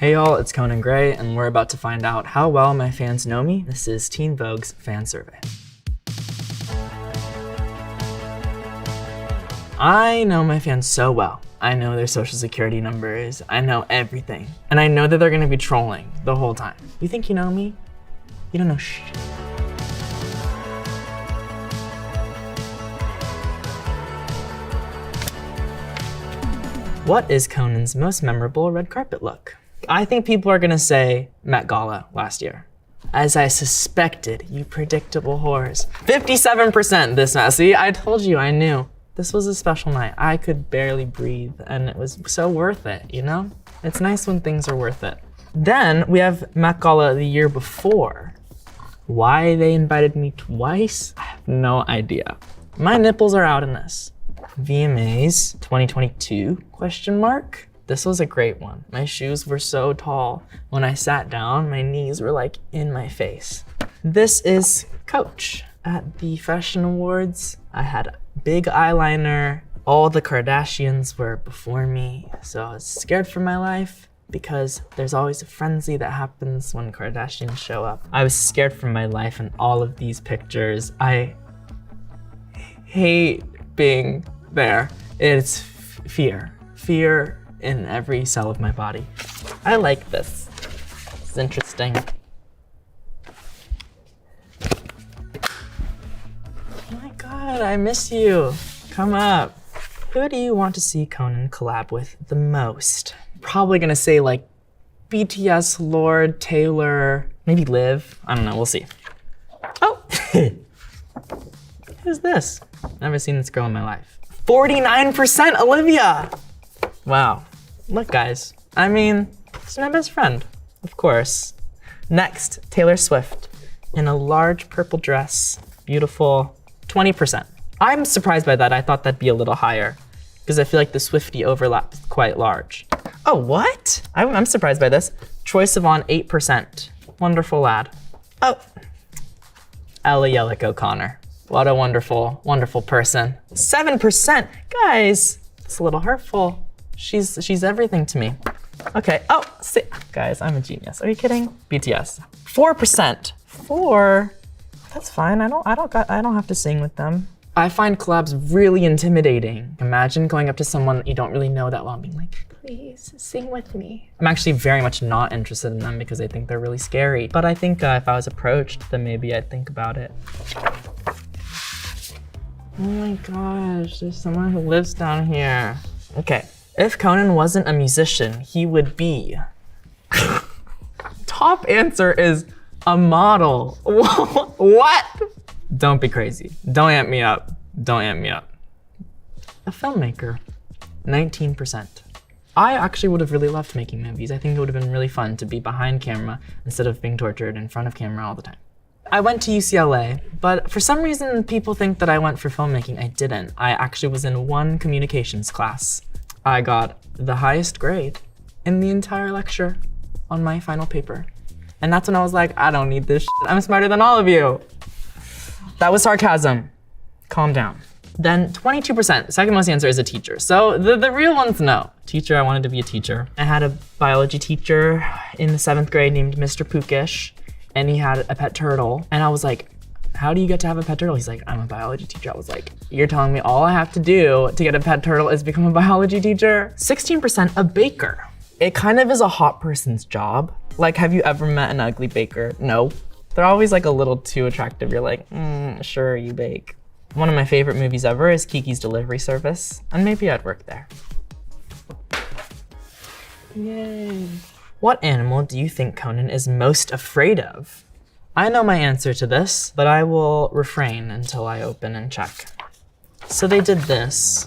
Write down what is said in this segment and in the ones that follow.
Hey y'all, it's Conan and we're about to find out how well my fans know me. This is Teen Vogue's fan survey. I know my fans so well. I know their social security numbers, I know everything. And I know that they're gonna be trolling the whole time. You think you know me? You don't know shit. What is Conan's most memorable red carpet look? I think people are gonna say Met Gala last year. As I suspected, you predictable whores. 57% this night. See, I told you, I knew. This was a special night. I could barely breathe and it was so worth it, you know? It's nice when things are worth it. Then we have Met Gala the year before. Why they invited me twice? I have no idea. My nipples are out in this. VMAs 2022, question mark? This was a great one. My shoes were so tall. When I sat down, my knees were like in my face. This is Coach. At the Fashion Awards, I had big eyeliner. All the Kardashians were before me, so I was scared for my life because there's always a frenzy that happens when Kardashians show up. I was scared for my life in all of these pictures. I hate being there. It's fear. Fear in every cell of my body. I like this. It's interesting. Oh my God, I miss you. Come up. Who do you want to see Conan collab with the most? Probably gonna say like BTS, Lord, Taylor, maybe Liv. I don't know, we'll see. Oh, who's this? Never seen this girl in my life. 49% Olivia. Wow. Look, guys. I mean, she's my best friend, of course. Next, Taylor Swift in a large purple dress. Beautiful. 20%. I'm surprised by that. I thought that'd be a little higher because I feel like the Swiftie overlap is quite large. Oh, what? I'm surprised by this. Troye Sivan, 8%. Wonderful lad. Oh, Ella Yellick O'Connor. What a wonderful, wonderful person. 7%. Guys, it's a little hurtful. She's everything to me. Okay, oh, guys, I'm a genius. Are you kidding? BTS. 4%. 4? That's fine, I don't have to sing with them. I find collabs really intimidating. Imagine going up to someone that you don't really know that well and being like, please sing with me. I'm actually very much not interested in them because I think they're really scary. But I think if I was approached, then maybe I'd think about it. Oh my gosh, there's someone who lives down here. Okay, if Conan wasn't a musician, he would be. Top answer is a model. What? Don't be crazy. Don't amp me up. Don't amp me up. A filmmaker, 19%. I actually would have really loved making movies. I think it would have been really fun to be behind camera instead of being tortured in front of camera all the time. I went to UCLA, but for some reason people think that I went for filmmaking. I didn't. I actually was in one communications class. I got the highest grade in the entire lecture on my final paper. And that's when I was like, I don't need this shit. I'm smarter than all of you. That was sarcasm. Calm down. Then 22%, second most answer is a teacher. So the real ones know. Teacher, I wanted to be a teacher. I had a biology teacher in the 7th grade named Mr. Pookish, and he had a pet turtle. And I was like, how do you get to have a pet turtle? He's like, I'm a biology teacher. I was like, you're telling me all I have to do to get a pet turtle is become a biology teacher? 16%, a baker. It kind of is a hot person's job. Like, have you ever met an ugly baker? No. They're always like a little too attractive. You're like, sure, you bake. One of my favorite movies ever is Kiki's Delivery Service, and maybe I'd work there. Yay. What animal do you think Conan is most afraid of? I know my answer to this, but I will refrain until I open and check. So they did this.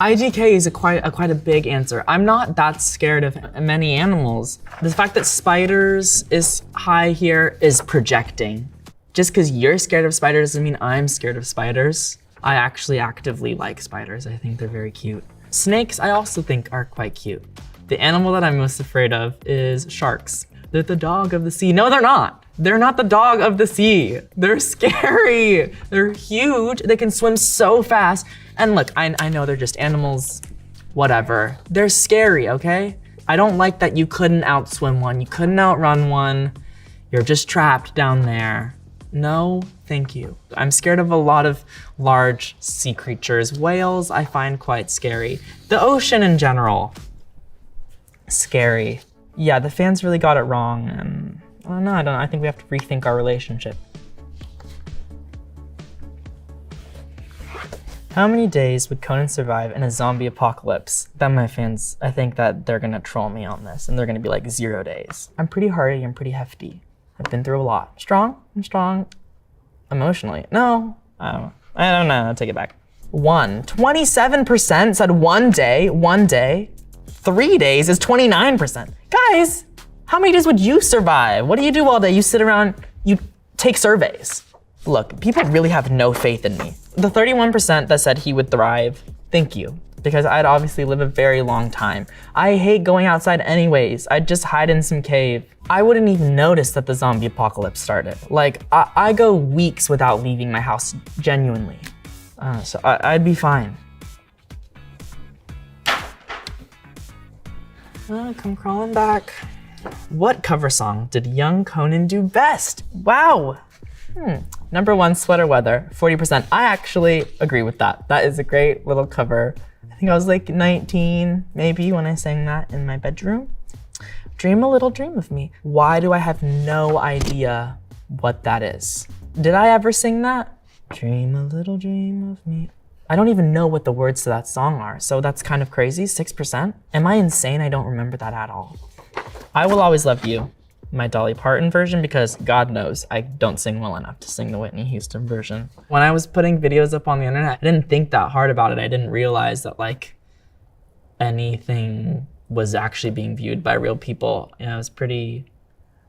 IDK is quite a big answer. I'm not that scared of many animals. The fact that spiders is high here is projecting. Just because you're scared of spiders doesn't mean I'm scared of spiders. I actually actively like spiders. I think they're very cute. Snakes, I also think are quite cute. The animal that I'm most afraid of is sharks. They're the dog of the sea. No, they're not. They're not the dog of the sea. They're scary. They're huge. They can swim so fast. And look, I know they're just animals. whatever. They're scary, okay? I don't like that you couldn't outswim one, you couldn't outrun one. You're just trapped down there. No, thank you. I'm scared of a lot of large sea creatures. Whales I find quite scary. The ocean in general, scary. Yeah, the fans really got it wrong, and I don't know, I think we have to rethink our relationship. How many days would Conan survive in a zombie apocalypse? That my fans, I think that they're gonna troll me on this, and they're gonna be like 0 days. I'm pretty hardy, I'm pretty hefty. I've been through a lot. Strong? I'm strong. Emotionally? No, I don't know, I'll take it back. 27% said 1 day, 1 day. 3 days is 29%. Guys, how many days would you survive? What do you do all day? You sit around, you take surveys. Look, people really have no faith in me. The 31% that said he would thrive, thank you, because I'd obviously live a very long time. I hate going outside anyways. I'd just hide in some cave. I wouldn't even notice that the zombie apocalypse started. Like, I go weeks without leaving my house, genuinely. So I'd be fine. Come crawling back. What cover song did young Conan do best? Wow. Number 1, Sweater Weather, 40%. I actually agree with that. That is a great little cover. I think I was like 19, maybe, when I sang that in my bedroom. Dream a little dream of me. Why do I have no idea what that is? Did I ever sing that? Dream a little dream of me. I don't even know what the words to that song are, so that's kind of crazy, 6%. Am I insane? I don't remember that at all. I Will Always Love You, my Dolly Parton version, because God knows I don't sing well enough to sing the Whitney Houston version. When I was putting videos up on the internet, I didn't think that hard about it. I didn't realize that like anything was actually being viewed by real people. You know, it was pretty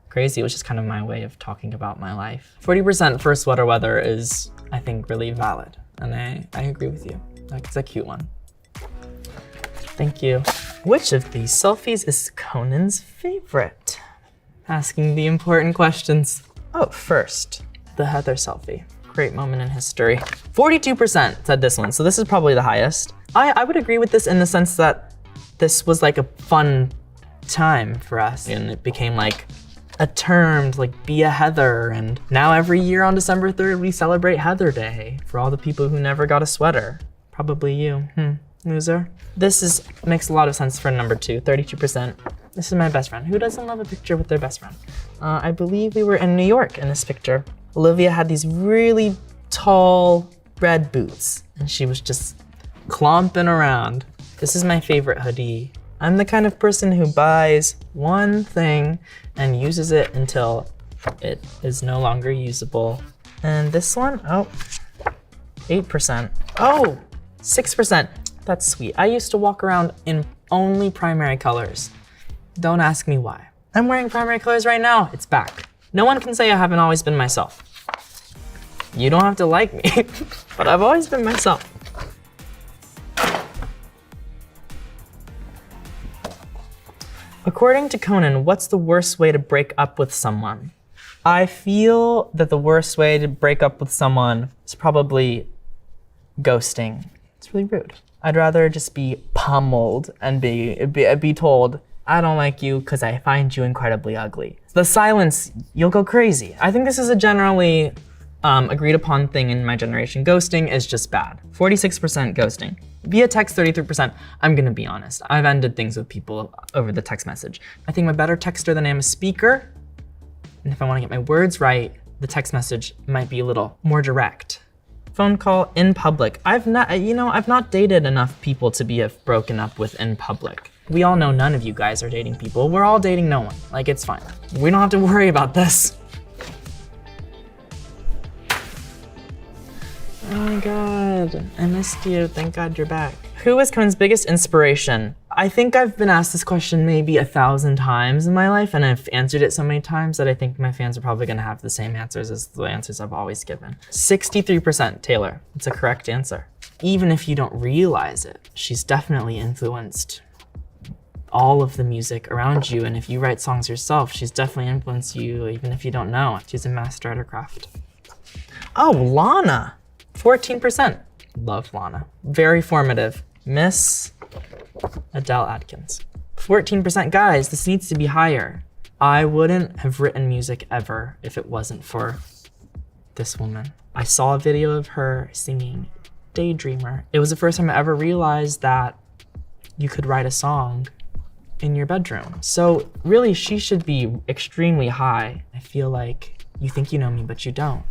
crazy. It was just kind of my way of talking about my life. 40% for Sweater Weather is, I think, really valid. And I agree with you. Like, it's a cute one. Thank you. Which of these selfies is Conan's favorite? Asking the important questions. Oh, first, the Heather selfie. Great moment in history. 42% said this one, so this is probably the highest. I would agree with this in the sense that this was like a fun time for us, and it became like a term to like be a Heather, and now every year on December 3rd we celebrate Heather Day for all the people who never got a sweater. Probably you, loser. This makes a lot of sense for number 2, 32%. This is my best friend. Who doesn't love a picture with their best friend? I believe we were in New York in this picture. Olivia had these really tall red boots, and she was just clomping around. This is my favorite hoodie. I'm the kind of person who buys one thing and uses it until it is no longer usable. And this one, 8%. Oh, 6%. That's sweet. I used to walk around in only primary colors. Don't ask me why. I'm wearing primary colors right now. It's back. No one can say I haven't always been myself. You don't have to like me, but I've always been myself. According to Conan, what's the worst way to break up with someone? I feel that the worst way to break up with someone is probably ghosting. It's really rude. I'd rather just be pummeled and be told, I don't like you because I find you incredibly ugly. The silence, you'll go crazy. I think this is a generally agreed upon thing in my generation. Ghosting is just bad. 46% ghosting. Via text, 33%. I'm gonna be honest. I've ended things with people over the text message. I think I'm a better texter than I am a speaker. And if I wanna get my words right, the text message might be a little more direct. Phone call in public. I've not dated enough people to be broken up with in public. We all know none of you guys are dating people. We're all dating no one. Like, it's fine. We don't have to worry about this. Oh my God, I missed you. Thank God you're back. Who is Conan's biggest inspiration? I think I've been asked this question maybe 1,000 times in my life, and I've answered it so many times that I think my fans are probably gonna have the same answers as the answers I've always given. 63% Taylor. It's a correct answer. Even if you don't realize it, she's definitely influenced all of the music around you, and if you write songs yourself, she's definitely influenced you even if you don't know. She's a master at her craft. Oh, Lana. 14%. Love Lana. Very formative. Miss Adele Adkins. 14%. Guys, this needs to be higher. I wouldn't have written music ever if it wasn't for this woman. I saw a video of her singing Daydreamer. It was the first time I ever realized that you could write a song in your bedroom. So really, she should be extremely high. I feel like you think you know me, but you don't.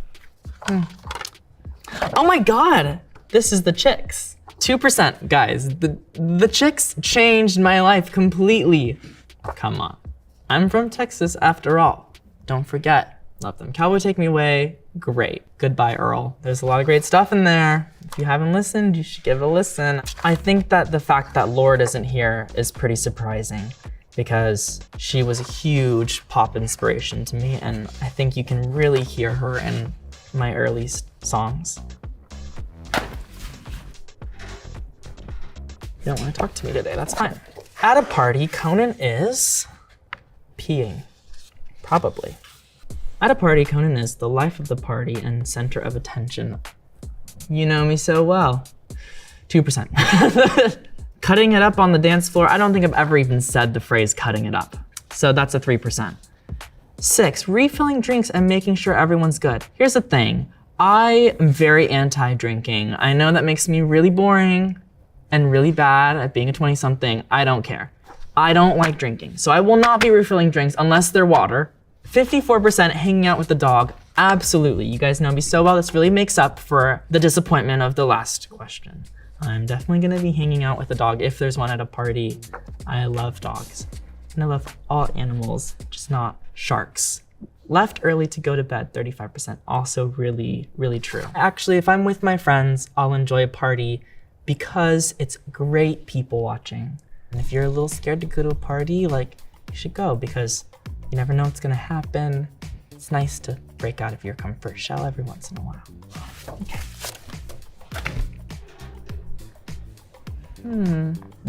Oh my God, this is the Chicks. 2%, guys. The Chicks changed my life completely. Come on. I'm from Texas after all. Don't forget, love them. Cowboy Take Me Away, great. Goodbye, Earl. There's a lot of great stuff in there. If you haven't listened, you should give it a listen. I think that the fact that Lorde isn't here is pretty surprising because she was a huge pop inspiration to me, and I think you can really hear her in my early songs. You don't want to talk to me today, that's fine. At a party, Conan is peeing, probably. At a party, Conan is the life of the party and center of attention. You know me so well. 2%. Cutting it up on the dance floor. I don't think I've ever even said the phrase cutting it up. So that's a 3%. 6, refilling drinks and making sure everyone's good. Here's the thing. I am very anti-drinking. I know that makes me really boring and really bad at being a 20-something. I don't care. I don't like drinking. So I will not be refilling drinks unless they're water. 54% hanging out with the dog. Absolutely. You guys know me so well. This really makes up for the disappointment of the last question. I'm definitely gonna be hanging out with a dog if there's one at a party. I love dogs. And I love all animals, just not sharks. Left early to go to bed, 35%. Also really, really true. Actually, if I'm with my friends, I'll enjoy a party because it's great people watching. And if you're a little scared to go to a party, like, you should go because you never know what's gonna happen. It's nice to break out of your comfort shell every once in a while. Okay.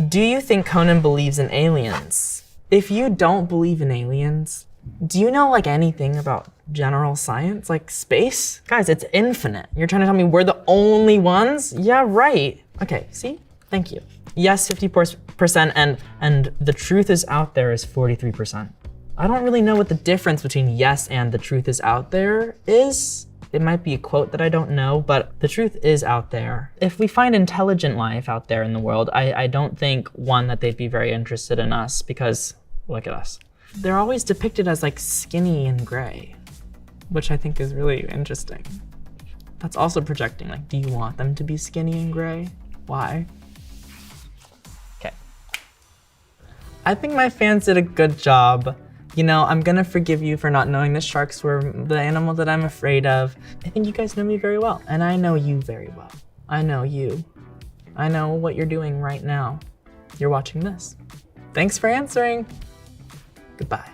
Do you think Conan believes in aliens? If you don't believe in aliens, do you know like anything about general science, like space? Guys, it's infinite. You're trying to tell me we're the only ones? Yeah, right. Okay, see? Thank you. Yes, 54%, and the truth is out there is 43%. I don't really know what the difference between yes and the truth is out there is. It might be a quote that I don't know, but the truth is out there. If we find intelligent life out there in the world, I don't think, one, that they'd be very interested in us because look at us. They're always depicted as like skinny and gray, which I think is really interesting. That's also projecting, like, do you want them to be skinny and gray? Why? Okay. I think my fans did a good job. You know, I'm gonna forgive you for not knowing that sharks were the animal that I'm afraid of. I think you guys know me very well, and I know you very well. I know you. I know what you're doing right now. You're watching this. Thanks for answering. Goodbye.